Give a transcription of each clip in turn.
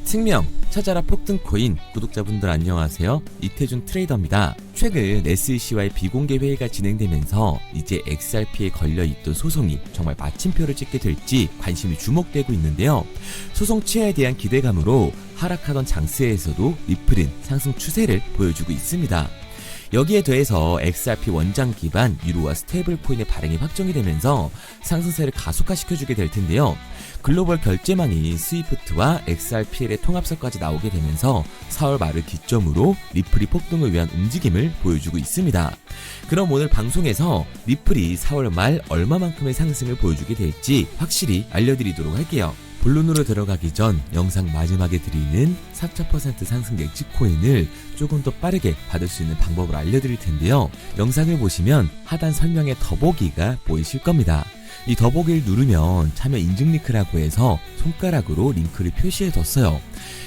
특명 찾아라 폭등코인 구독자분들 안녕하세요. 이태준 트레이더입니다. 최근 SEC와의 비공개 회의가 진행되면서 이제 XRP에 걸려있던 소송이 정말 마침표를 찍게 될지 관심이 주목되고 있는데요. 소송 취하에 대한 기대감으로 하락하던 장세에서도 리플은 상승 추세를 보여주고 있습니다. 여기에 더해서 XRP 원장 기반 유로와 스테이블 코인의 발행이 확정이 되면서 상승세를 가속화시켜주게 될 텐데요. 글로벌 결제망인 스위프트와 XRPL의 통합설까지 나오게 되면서 4월 말을 기점으로 리플이 폭등을 위한 움직임을 보여주고 있습니다. 그럼 오늘 방송에서 리플이 4월 말 얼마만큼의 상승을 보여주게 될지 확실히 알려드리도록 할게요. 본론으로 들어가기 전 영상 마지막에 드리는 4,000% 상승 예측코인을 조금 더 빠르게 받을 수 있는 방법을 알려드릴 텐데요. 영상을 보시면 하단 설명에 더보기가 보이실 겁니다. 이 더보기를 누르면 참여 인증 링크라고 해서 손가락으로 링크를 표시해 뒀어요.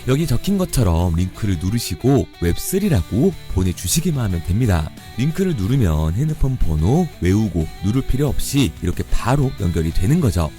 여기 적힌 것처럼 링크를 누르시고 웹3라고 보내주시기만 하면 됩니다. 링크를 누르면 핸드폰 번호 외우고 누를 필요 없이 이렇게 바로 연결이 되는 거죠.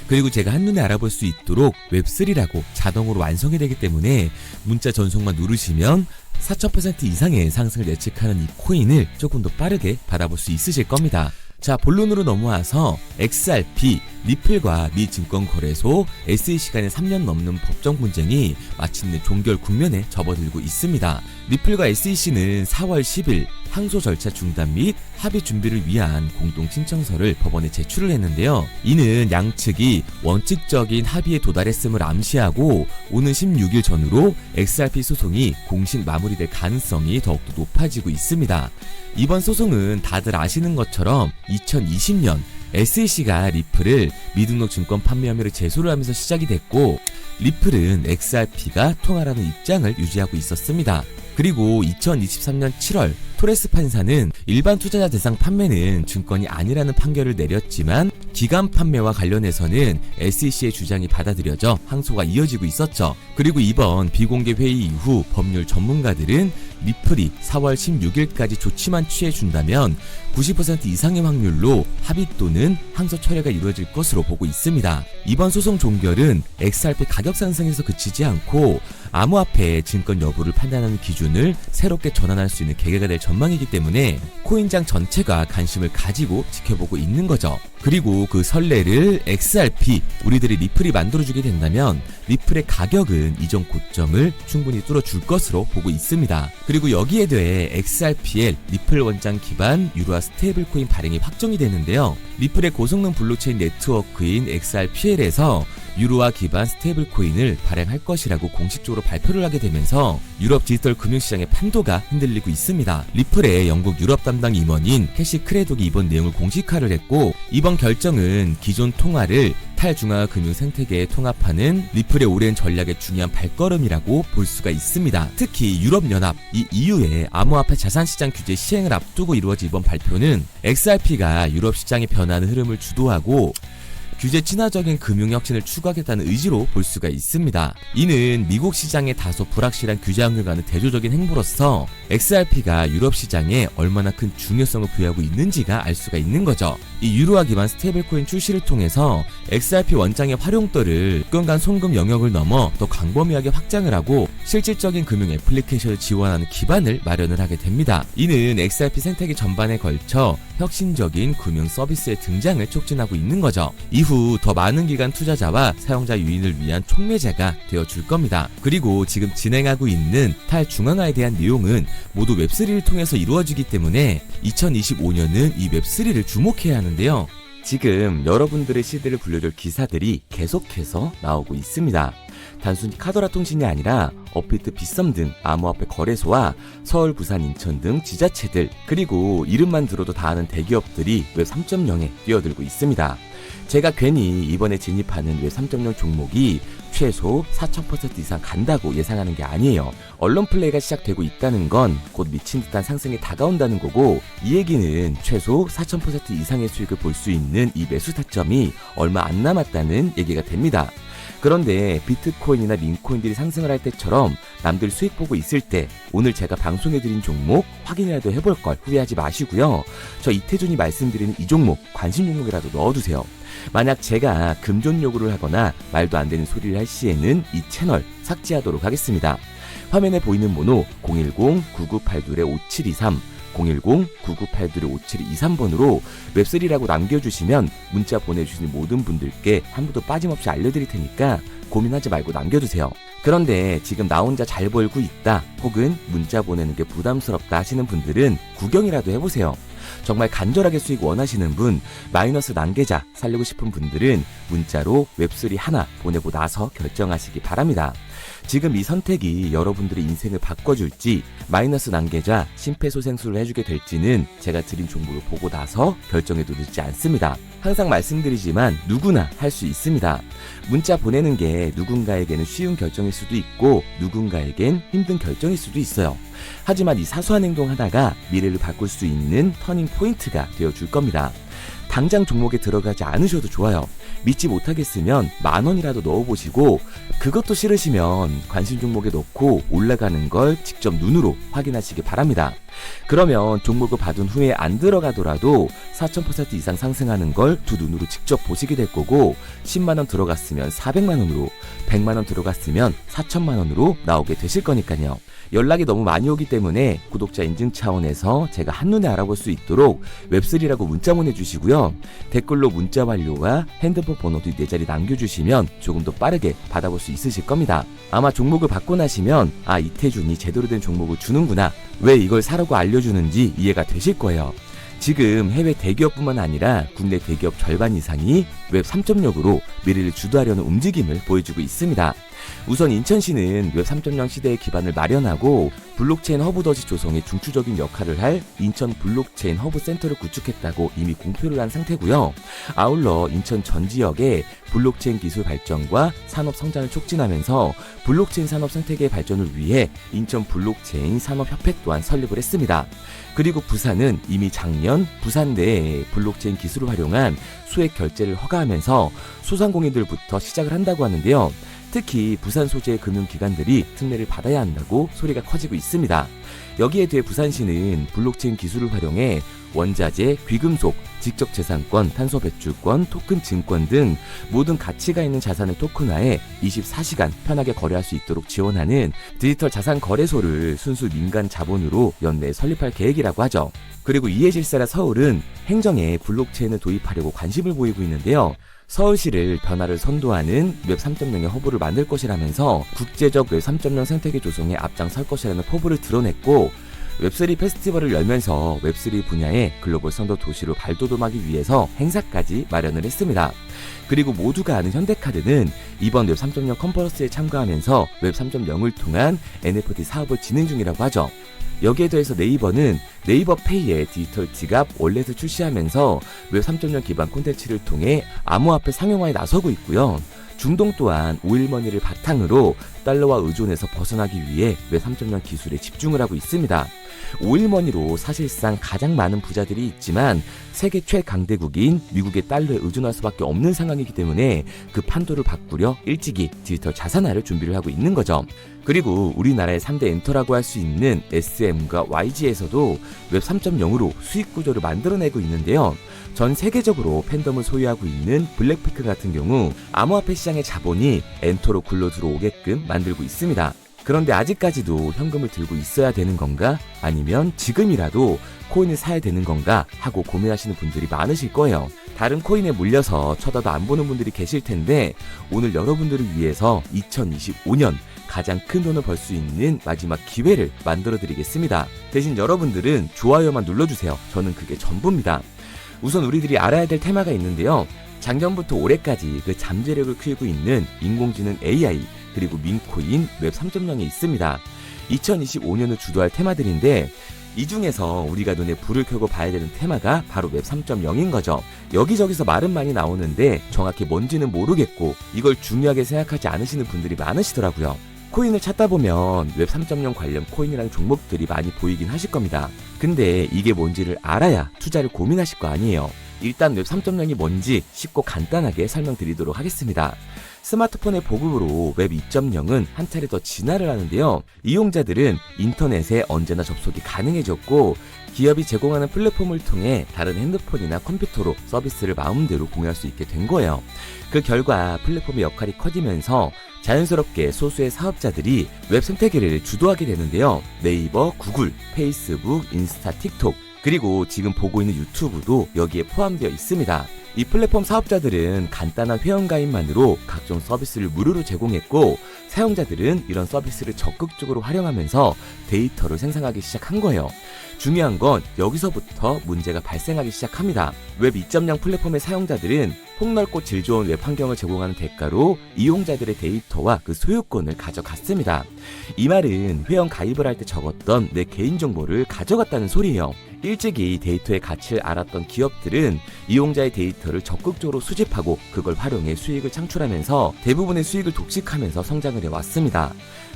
그리고 제가 한눈에 알아볼 수 있도록 웹3라고 자동으로 완성이 되기 때문에 문자 전송만 누르시면 4,000% 이상의 상승을 예측하는 이 코인을 조금 더 빠르게 받아볼 수 있으실 겁니다. 자, 본론으로 넘어와서 XRP, 리플과 미 증권거래소, SEC 간의 3년 넘는 법정 분쟁이 마침내 종결 국면에 접어들고 있습니다. 리플과 SEC는 4월 10일 항소 절차 중단 및 합의 준비를 위한 공동 신청서를 법원에 제출을 했는데요. 이는 양측이 원칙적인 합의에 도달했음을 암시하고 오는 16일 전후로 XRP 소송이 공식 마무리될 가능성이 더욱더 높아지고 있습니다. 이번 소송은 다들 아시는 것처럼 2020년 SEC가 리플을 미등록 증권 판매 혐의로 제소를 하면서 시작이 됐고, 리플은 XRP가 통화라는 입장을 유지하고 있었습니다. 그리고 2023년 7월 토레스 판사는 일반 투자자 대상 판매는 증권이 아니라는 판결을 내렸지만 기간 판매와 관련해서는 SEC의 주장이 받아들여져 항소가 이어지고 있었죠. 그리고 이번 비공개 회의 이후 법률 전문가들은 리플이 4월 16일까지 조치만 취해준다면 90% 이상의 확률로 합의 또는 항소 철회가 이루어질 것으로 보고 있습니다. 이번 소송 종결은 XRP 가격 상승에서 그치지 않고 암호화폐의 증권 여부를 판단하는 기준을 새롭게 전환할 수 있는 계기가 될 전망이기 때문에 코인장 전체가 관심을 가지고 지켜보고 있는 거죠. 그리고 그 선례를 XRP, 우리들이 리플이 만들어주게 된다면 리플의 가격은 이전 고점을 충분히 뚫어줄 것으로 보고 있습니다. 그리고 여기에 대해 XRPL, 리플 원장 기반 유로화 스테이블 코인 발행이 확정이 되는데요. 리플의 고성능 블록체인 네트워크인 XRPL에서 유로화 기반 스테이블 코인을 발행할 것이라고 공식적으로 발표를 하게 되면서 유럽 디지털 금융시장의 판도가 흔들리고 있습니다. 리플의 영국 유럽 담당 임원인 캐시 크레독이 이번 내용을 공식화를 했고, 이번 결정은 기존 통화를 탈중앙화 금융 생태계에 통합하는 리플의 오랜 전략의 중요한 발걸음이라고 볼 수가 있습니다. 특히 유럽연합, 이 EU의 암호화폐 자산시장 규제 시행을 앞두고 이루어진 이번 발표는 XRP가 유럽 시장의 변화하는 흐름을 주도하고 규제 친화적인 금융혁신을 추구하겠다는 의지로 볼 수가 있습니다. 이는 미국 시장의 다소 불확실한 규제 환경과는 대조적인 행보로서 XRP가 유럽 시장에 얼마나 큰 중요성을 부여하고 있는지가 알 수가 있는 거죠. 이 유로화 기반 스테이블코인 출시를 통해서 XRP 원장의 활용도를 건간 송금 영역을 넘어 더 광범위하게 확장을 하고 실질적인 금융 애플리케이션을 지원하는 기반을 마련을 하게 됩니다. 이는 XRP 생태계 전반에 걸쳐 혁신적인 금융 서비스의 등장을 촉진하고 있는 거죠. 이후 더 많은 기관 투자자와 사용자 유인을 위한 촉매제가 되어줄 겁니다. 그리고 지금 진행하고 있는 탈중앙화에 대한 내용은 모두 웹3를 통해서 이루어지기 때문에 2025년은 이 웹3를 주목해야 하는데요. 지금 여러분들의 시대를 불려줄 기사들이 계속해서 나오고 있습니다. 단순히 카더라 통신이 아니라 업비트, 빗썸 등 암호화폐 거래소와 서울, 부산, 인천 등 지자체들, 그리고 이름만 들어도 다 아는 대기업들이 웹 3.0에 뛰어들고 있습니다. 제가 괜히 이번에 진입하는 웹 3.0 종목이 최소 4,000% 이상 간다고 예상하는 게 아니에요. 언론 플레이가 시작되고 있다는 건 곧 미친 듯한 상승이 다가온다는 거고, 이 얘기는 최소 4,000% 이상의 수익을 볼 수 있는 이 매수 타점이 얼마 안 남았다는 얘기가 됩니다. 그런데 비트코인이나 밈코인들이 상승을 할 때처럼 남들 수익 보고 있을 때 오늘 제가 방송해드린 종목 확인이라도 해볼 걸 후회하지 마시고요. 저 이태준이 말씀드리는 이 종목 관심 종목이라도 넣어두세요. 만약 제가 금전 요구를 하거나 말도 안 되는 소리를 할 시에는 이 채널 삭제하도록 하겠습니다. 화면에 보이는 번호 010-9982-5723 010-9982-5723번으로 웹3라고 남겨주시면 문자 보내주신 모든 분들께 한 분도 빠짐없이 알려드릴 테니까 고민하지 말고 남겨주세요. 그런데 지금 나 혼자 잘 벌고 있다 혹은 문자 보내는 게 부담스럽다 하시는 분들은 구경이라도 해보세요. 정말 간절하게 수익 원하시는 분, 마이너스 난계자 살리고 싶은 분들은 문자로 웹3 하나 보내고 나서 결정하시기 바랍니다. 지금 이 선택이 여러분들의 인생을 바꿔줄지 마이너스 난계자 심폐소생술을 해주게 될지는 제가 드린 정보를 보고 나서 결정해도 늦지 않습니다. 항상 말씀드리지만 누구나 할 수 있습니다. 문자 보내는 게 누군가에게는 쉬운 결정일 수도 있고 누군가에겐 힘든 결정일 수도 있어요. 하지만 이 사소한 행동 하나가 미래를 바꿀 수 있는 터닝 포인트가 되어줄 겁니다. 당장 종목에 들어가지 않으셔도 좋아요. 믿지 못하겠으면 10,000원이라도 넣어보시고 그것도 싫으시면 관심 종목에 넣고 올라가는 걸 직접 눈으로 확인하시기 바랍니다. 그러면 종목을 받은 후에 안 들어가더라도 4,000% 이상 상승하는 걸 두 눈으로 직접 보시게 될 거고 10만원 들어갔으면 400만원으로 100만원 들어갔으면 4,000만원으로 나오게 되실 거니까요. 연락이 너무 많이 오기 때문에 구독자 인증 차원에서 제가 한눈에 알아볼 수 있도록 웹3라고 문자 보내주시고요. 댓글로 문자 완료와 핸드폰 번호도 4자리 남겨주시면 조금 더 빠르게 받아볼 수 있으실 겁니다. 아마 종목을 받고 나시면 아 이태준이 제대로 된 종목을 주는구나 왜 이걸 사라고 알려주는지 이해가 되실 거예요. 지금 해외 대기업뿐만 아니라 국내 대기업 절반 이상이 웹 3.0으로 미래를 주도하려는 움직임을 보여주고 있습니다. 우선 인천시는 웹 3.0 시대의 기반을 마련하고 블록체인 허브 더지 조성에 중추적인 역할을 할 인천 블록체인 허브 센터를 구축했다고 이미 공표를 한 상태고요. 아울러 인천 전 지역에 블록체인 기술 발전과 산업 성장을 촉진하면서 블록체인 산업 생태계의 발전을 위해 인천 블록체인 산업협회 또한 설립을 했습니다. 그리고 부산은 이미 작년 부산 내에 블록체인 기술을 활용한 수액 결제를 허가하면서 소상공인들부터 시작을 한다고 하는데요. 특히 부산 소재의 금융기관들이 특례를 받아야 한다고 소리가 커지고 있습니다. 여기에 대해 부산시는 블록체인 기술을 활용해 원자재, 귀금속, 지적재산권, 탄소배출권, 토큰 증권 등 모든 가치가 있는 자산을 토큰화해 24시간 편하게 거래할 수 있도록 지원하는 디지털 자산 거래소를 순수 민간 자본으로 연내에 설립할 계획이라고 하죠. 그리고 이에 질세라 서울은 행정에 블록체인을 도입하려고 관심을 보이고 있는데요. 서울시를 변화를 선도하는 웹 3.0의 허브를 만들 것이라면서 국제적 웹 3.0 생태계 조성에 앞장설 것이라는 포부를 드러냈고 웹3 페스티벌을 열면서 웹3 분야의 글로벌 선도 도시로 발돋움하기 위해서 행사까지 마련을 했습니다. 그리고 모두가 아는 현대카드는 이번 웹 3.0 컨퍼런스에 참가하면서 웹 3.0을 통한 NFT 사업을 진행 중이라고 하죠. 여기에 더해서 네이버는 네이버 페이의 디지털 지갑 월렛을 출시하면서 웹 3.0 기반 콘텐츠를 통해 암호화폐 상용화에 나서고 있고요. 중동 또한 오일머니를 바탕으로 달러와 의존에서 벗어나기 위해 웹 3.0 기술에 집중을 하고 있습니다. 오일머니로 사실상 가장 많은 부자들이 있지만 세계 최강대국인 미국의 달러에 의존할 수밖에 없는 상황이기 때문에 그 판도를 바꾸려 일찍이 디지털 자산화를 준비를 하고 있는 거죠. 그리고 우리나라의 3대 엔터라고 할 수 있는 SM과 YG에서도 웹 3.0으로 수익 구조를 만들어내고 있는데요. 전 세계적으로 팬덤을 소유하고 있는 블랙핑크 같은 경우 암호화폐 시장의 자본이 엔터로 굴러 들어오게끔 만들고 있습니다. 그런데 아직까지도 현금을 들고 있어야 되는 건가? 아니면 지금이라도 코인을 사야 되는 건가? 하고 고민하시는 분들이 많으실 거예요. 다른 코인에 물려서 쳐다도 안 보는 분들이 계실 텐데 오늘 여러분들을 위해서 2025년 가장 큰 돈을 벌 수 있는 마지막 기회를 만들어 드리겠습니다. 대신 여러분들은 좋아요만 눌러주세요. 저는 그게 전부입니다. 우선 우리들이 알아야 될 테마가 있는데요. 작년부터 올해까지 그 잠재력을 키우고 있는 인공지능 AI 그리고 민코인 웹 3.0에 있습니다. 2025년을 주도할 테마들인데 이 중에서 우리가 눈에 불을 켜고 봐야 되는 테마가 바로 웹 3.0인 거죠. 여기저기서 말은 많이 나오는데 정확히 뭔지는 모르겠고 이걸 중요하게 생각하지 않으시는 분들이 많으시더라고요. 코인을 찾다 보면 웹 3.0 관련 코인이라는 종목들이 많이 보이긴 하실 겁니다. 근데 이게 뭔지를 알아야 투자를 고민하실 거 아니에요. 일단 웹 3.0이 뭔지 쉽고 간단하게 설명드리도록 하겠습니다. 스마트폰의 보급으로 웹 2.0은 한 차례 더 진화를 하는데요. 이용자들은 인터넷에 언제나 접속이 가능해졌고 기업이 제공하는 플랫폼을 통해 다른 핸드폰이나 컴퓨터로 서비스를 마음대로 공유할 수 있게 된 거예요. 그 결과 플랫폼의 역할이 커지면서 자연스럽게 소수의 사업자들이 웹 생태계를 주도하게 되는데요. 네이버, 구글, 페이스북, 인스타, 틱톡, 그리고 지금 보고 있는 유튜브도 여기에 포함되어 있습니다. 이 플랫폼 사업자들은 간단한 회원가입만으로 각종 서비스를 무료로 제공했고 사용자들은 이런 서비스를 적극적으로 활용하면서 데이터를 생성하기 시작한 거예요. 중요한 건 여기서부터 문제가 발생하기 시작합니다. 웹 2.0 플랫폼의 사용자들은 폭넓고 질 좋은 웹 환경을 제공하는 대가로 이용자들의 데이터와 그 소유권을 가져갔습니다. 이 말은 회원 가입을 할 때 적었던 내 개인정보를 가져갔다는 소리예요. 일찍이 데이터의 가치를 알았던 기업들은 이용자의 데이터를 적극적으로 수집하고 그걸 활용해 수익을 창출하면서 대부분의 수익을 독식하면서 성장을 해왔습니다.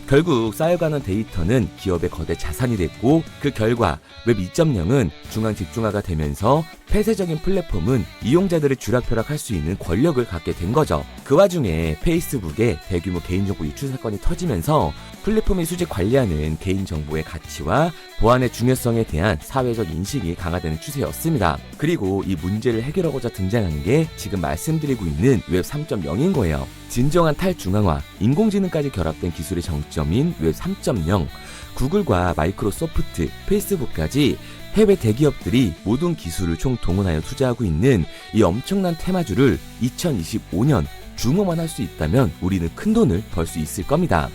결국 쌓여가는 데이터는 기업의 거대 자산이 됐고 그 결과 웹 2.0은 중앙 집중화가 되면서 폐쇄적인 플랫폼은 이용자들을 쥐락펴락할 수 있는 권력을 갖게 된 거죠. 그 와중에 페이스북에 대규모 개인정보 유출 사건이 터지면서 플랫폼이 수집 관리하는 개인정보의 가치와 보안의 중요성에 대한 사회적 인식이 강화되는 추세였습니다. 그리고 이 문제를 해결하고자 등장한 게 지금 말씀드리고 있는 웹 3.0인 거예요. 진정한 탈중앙화, 인공지능까지 결합된 기술의 정점인 웹 3.0, 구글과 마이크로소프트, 페이스북까지 해외 대기업들이 모든 기술을 총동원하여 투자하고 있는 이 엄청난 테마주를 2025년 중업만 할 수 있다면 우리는 큰 돈을 벌 수 있을 겁니다.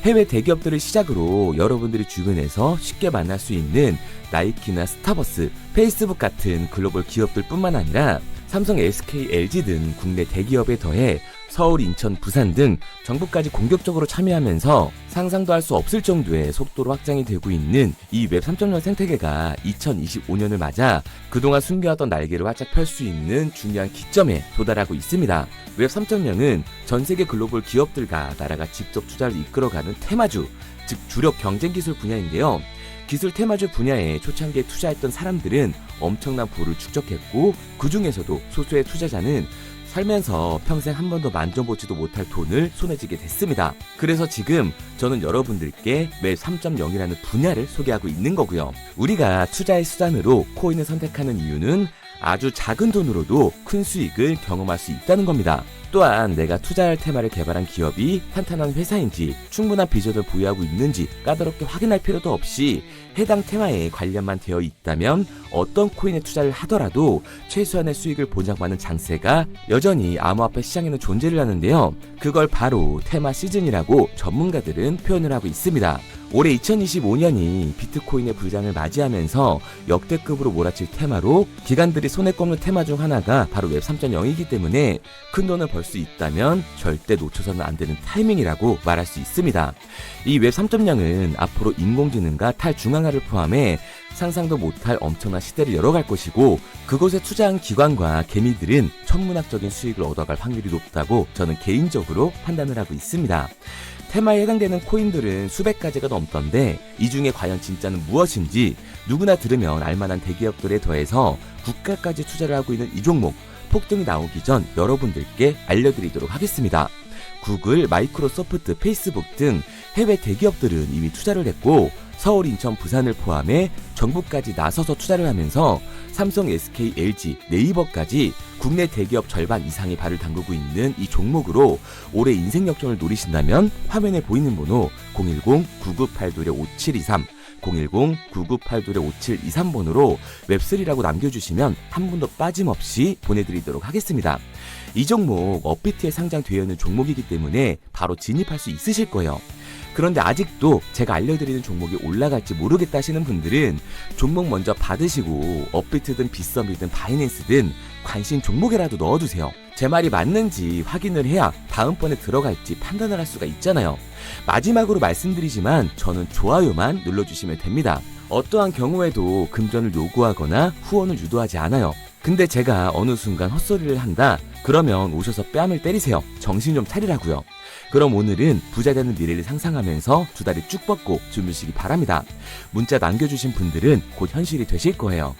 해외 대기업들을 시작으로 여러분들이 주변에서 쉽게 만날 수 있는 나이키나 스타버스, 페이스북 같은 글로벌 기업들 뿐만 아니라 삼성, SK, LG 등 국내 대기업에 더해 서울, 인천, 부산 등 정부까지 공격적으로 참여하면서 상상도 할 수 없을 정도의 속도로 확장이 되고 있는 이 웹 3.0 생태계가 2025년을 맞아 그동안 숨겨왔던 날개를 활짝 펼 수 있는 중요한 기점에 도달하고 있습니다. 웹 3.0은 전 세계 글로벌 기업들과 나라가 직접 투자를 이끌어가는 테마주, 즉 주력 경쟁 기술 분야인데요. 기술 테마주 분야에 초창기에 투자했던 사람들은 엄청난 부를 축적했고 그 중에서도 소수의 투자자는 살면서 평생 한 번도 만져보지도 못할 돈을 손에 쥐게 됐습니다. 그래서 지금 저는 여러분들께 웹 3.0이라는 분야를 소개하고 있는 거고요. 우리가 투자의 수단으로 코인을 선택하는 이유는 아주 작은 돈으로도 큰 수익을 경험할 수 있다는 겁니다. 또한 내가 투자할 테마를 개발한 기업이 탄탄한 회사인지 충분한 비전을 보유하고 있는지 까다롭게 확인할 필요도 없이 해당 테마에 관련만 되어 있다면 어떤 코인에 투자를 하더라도 최소한의 수익을 보장받는 장세가 여전히 암호화폐 시장에는 존재를 하는데요. 그걸 바로 테마 시즌이라고 전문가들은 표현을 하고 있습니다. 올해 2025년이 비트코인의 불장을 맞이하면서 역대급으로 몰아칠 테마로 기관들이 손에 꼽는 테마 중 하나가 바로 웹 3.0이기 때문에 큰 돈을 벌 수 있다면 절대 놓쳐서는 안 되는 타이밍이라고 말할 수 있습니다. 이 웹 3.0은 앞으로 인공지능과 탈중앙화를 포함해 상상도 못할 엄청난 시대를 열어갈 것이고 그곳에 투자한 기관과 개미들은 천문학적인 수익을 얻어갈 확률이 높다고 저는 개인적으로 판단을 하고 있습니다. 테마에 해당되는 코인들은 수백 가지가 넘던데 이 중에 과연 진짜는 무엇인지 누구나 들으면 알만한 대기업들에 더해서 국가까지 투자를 하고 있는 이 종목 폭등이 나오기 전 여러분들께 알려드리도록 하겠습니다. 구글, 마이크로소프트, 페이스북 등 해외 대기업들은 이미 투자를 했고 서울, 인천, 부산을 포함해 정부까지 나서서 투자를 하면서 삼성, SK, LG, 네이버까지 국내 대기업 절반 이상이 발을 담그고 있는 이 종목으로 올해 인생 역전을 노리신다면 화면에 보이는 번호 010-9982-5723 010-9982-5723번으로 웹3라고 남겨주시면 한 분도 빠짐없이 보내드리도록 하겠습니다. 이 종목 업비트에 상장되어 있는 종목이기 때문에 바로 진입할 수 있으실 거예요. 그런데 아직도 제가 알려드리는 종목이 올라갈지 모르겠다 하시는 분들은 종목 먼저 받으시고 업비트든 빗썸이든 바이낸스든 관심 종목이라도 넣어두세요. 제 말이 맞는지 확인을 해야 다음번에 들어갈지 판단을 할 수가 있잖아요. 마지막으로 말씀드리지만 저는 좋아요만 눌러주시면 됩니다. 어떠한 경우에도 금전을 요구하거나 후원을 유도하지 않아요. 근데 제가 어느 순간 헛소리를 한다? 그러면 오셔서 뺨을 때리세요. 정신 좀 차리라고요. 그럼 오늘은 부자 되는 미래를 상상하면서 두 다리 쭉 뻗고 주무시기 바랍니다. 문자 남겨주신 분들은 곧 현실이 되실 거예요.